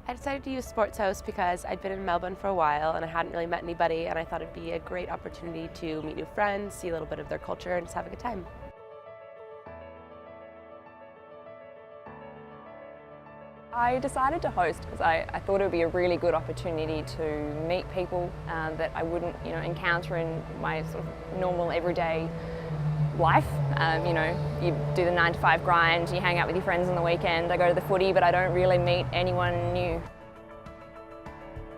I decided to use SportsHosts because I'd been in Melbourne for a while and I hadn't really met anybody, and I thought it'd be a great opportunity to meet new friends, see a little bit of their culture, and just have a good time. I decided to host because I thought it would be a really good opportunity to meet people that I wouldn't, encounter in my sort of normal everyday life. You do the 9-to-5 grind, you hang out with your friends on the weekend. I go to the footy, but I don't really meet anyone new.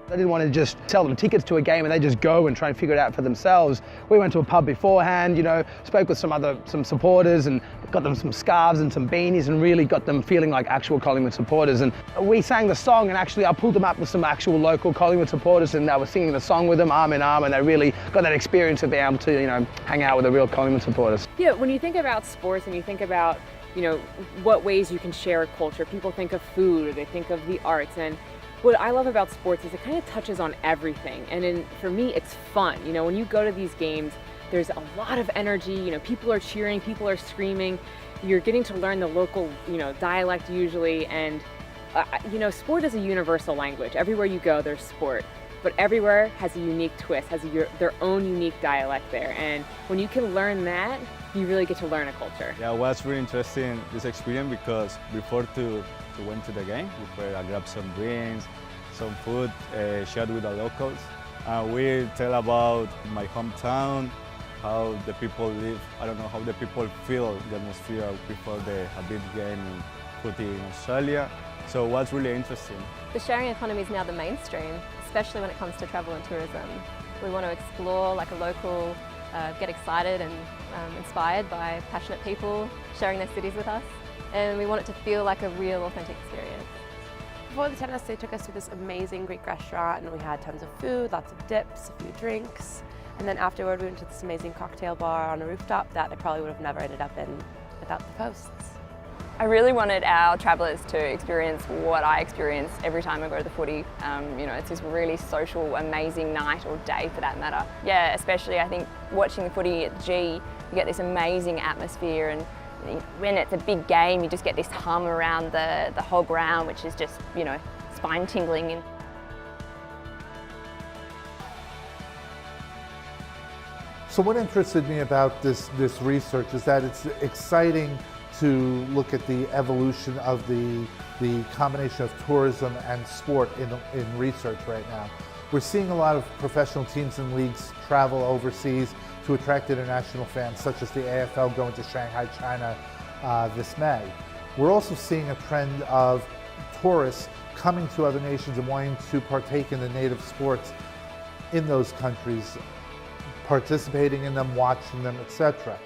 I didn't want to just sell them tickets to a game and they just go and try and figure it out for themselves. We went to a pub beforehand, spoke with some supporters and got them some scarves and some beanies and really got them feeling like actual Collingwood supporters. And we sang the song, and actually I pulled them up with some actual local Collingwood supporters, and I was singing the song with them arm in arm, and they really got that experience of being able to, hang out with the real Collingwood supporters. Yeah, when you think about sports and you think about, what ways you can share a culture, people think of food or they think of the arts, and what I love about sports is it kind of touches on everything, and for me it's fun. When you go to these games, there's a lot of energy, people are cheering, people are screaming, you're getting to learn the local, dialect usually, and sport is a universal language. Everywhere you go there's sport, but everywhere has a unique twist, has their own unique dialect there, and when you can learn that, you really get to learn a culture. Yeah, it was really interesting, this experience, because before to went to the game, I grabbed some drinks, some food, shared with the locals. We tell about my hometown, how the people live, how the people feel the atmosphere before a big game in footy in Australia. So it was really interesting. The sharing economy is now the mainstream, especially when it comes to travel and tourism. We want to explore like a local, get excited and inspired by passionate people sharing their cities with us. And we want it to feel like a real, authentic experience. Before the tennis, they took us to this amazing Greek restaurant and we had tons of food, lots of dips, a few drinks. And then afterward, we went to this amazing cocktail bar on a rooftop that I probably would have never ended up in without the posts. I really wanted our travellers to experience what I experience every time I go to the footy. It's this really social, amazing night or day for that matter. Yeah, especially I think watching the footy at the G, you get this amazing atmosphere, and when it's a big game, you just get this hum around the whole ground, which is just, spine tingling. So what interested me about this research is that it's exciting to look at the evolution of the combination of tourism and sport in research right now. We're seeing a lot of professional teams and leagues travel overseas to attract international fans, such as the AFL going to Shanghai, China this May. We're also seeing a trend of tourists coming to other nations and wanting to partake in the native sports in those countries, participating in them, watching them, etc.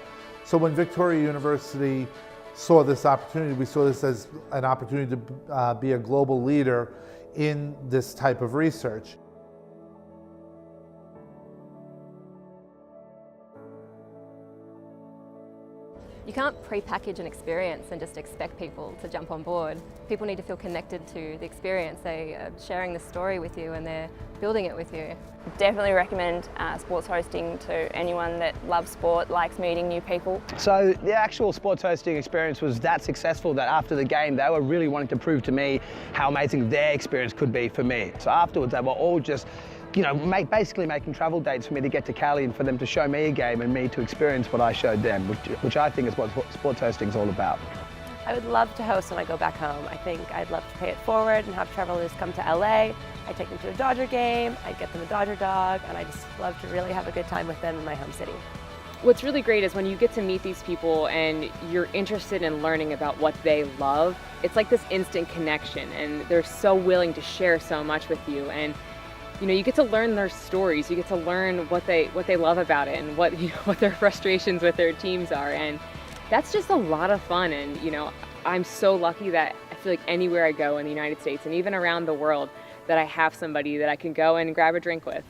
So when Victoria University saw this opportunity, we saw this as an opportunity to be a global leader in this type of research. You can't pre-package an experience and just expect people to jump on board. People need to feel connected to the experience. They are sharing the story with you and they're building it with you. Definitely recommend sports hosting to anyone that loves sport, likes meeting new people. So the actual sports hosting experience was that successful that after the game they were really wanting to prove to me how amazing their experience could be for me. So afterwards they were all just basically making travel dates for me to get to Cali and for them to show me a game and me to experience what I showed them, which I think is what sports hosting is all about. I would love to host when I go back home. I think I'd love to pay it forward and have travelers come to LA. I'd take them to a Dodger game, I'd get them a Dodger dog, and I just love to really have a good time with them in my home city. What's really great is when you get to meet these people and you're interested in learning about what they love, it's like this instant connection, and they're so willing to share so much with you. And you get to learn their stories, you get to learn what they love about it and what their frustrations with their teams are, and that's just a lot of fun. And I'm so lucky that I feel like anywhere I go in the United States and even around the world that I have somebody that I can go and grab a drink with.